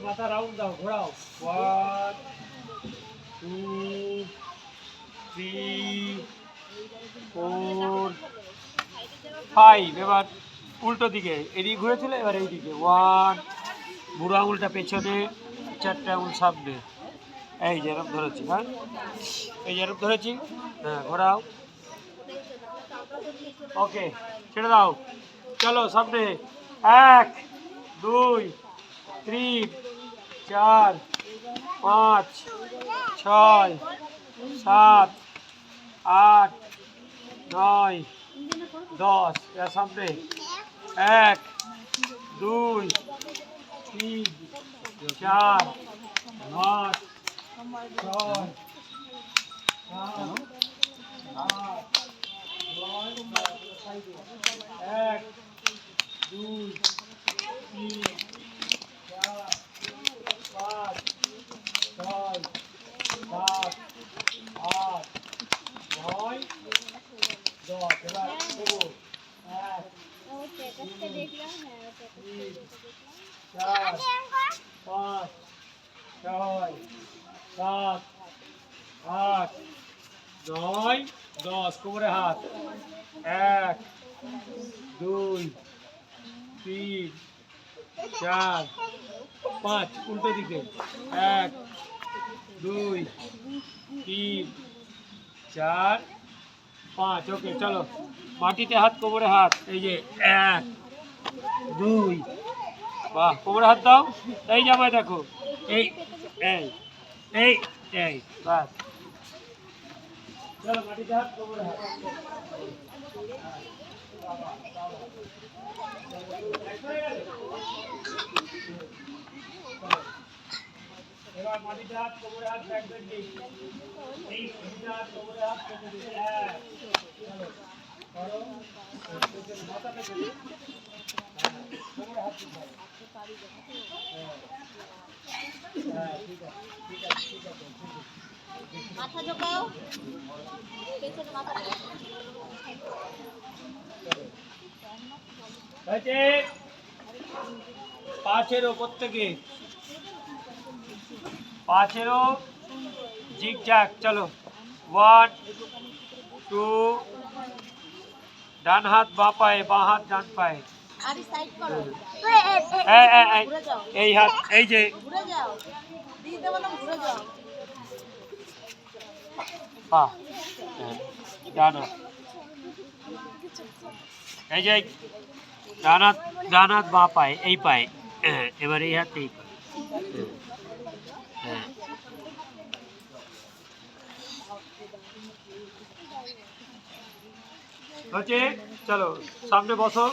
মাথা রাউন্ড দাও, ঘোরাও। 1 2 3 4 5। এবার উল্টো দিকে এদিকে ঘুরেছিল, এবার এইদিকে 1। বুড়ো আঙুলটা পেছনে, 4টে আঙুল সামনে। এই যে এরকম ধরেছি, হ্যাঁ এই যে এরকম ধরেছি, হ্যাঁ ঘোরাও। ওকে, ছেড়ে দাও। চলো সামনে। 1 2 3 4 5 6 7 8 9 10। এর সামনে 1 2 3 4 5 6 7 8 9 1 2 3 4 5 6 7 8 9 10। এবার দেবো 1 2 3 4 5 6 7 8 9 10। কোমরে হাত। 1 2 3 4 5। উল্টো দিকে 1 2 3 4 5। ওকে, চলো মাটিতে হাত, কোমরে হাত। এই যে 1 2। বাহ, কোমরে হাত দাও। এই জামায় দেখো, এই এই এই এই বাস। চলো মাটিতে হাত, কোমরে হাত। এবার মাটিতে হাত, কোমরে হাত, ব্যাক বেন্ডিং। এই মাটিতে হাত, কোমরে হাত, হ্যাঁ চলো করো। মাথা পেতে কোমরে হাত দিতে হবে। হ্যাঁ ঠিক আছে ঠিক আছে ঠিক আছে। মাথা ঝোঁকাও, পেছনে মাথা হয়েছে। 5-এর ওপর থেকে 5-এরও জিগজ্যাগ। চলো 1 2। ডান হাত বাঁ পায়ে, বাঁ হাত ডান পায়ে। আরে সাইড করো, এই হাত, এই যে ঘুরে যাও, দিতে বলো ঘুরে যাও। হ্যাঁ ডান হাত, এই যে ডান হাত বাঁ পায়ে, এই পায়ে। এবার এই হাত, এই পায়ে। হ্যাঁ হচ্ছে। চলো সামনে বসো।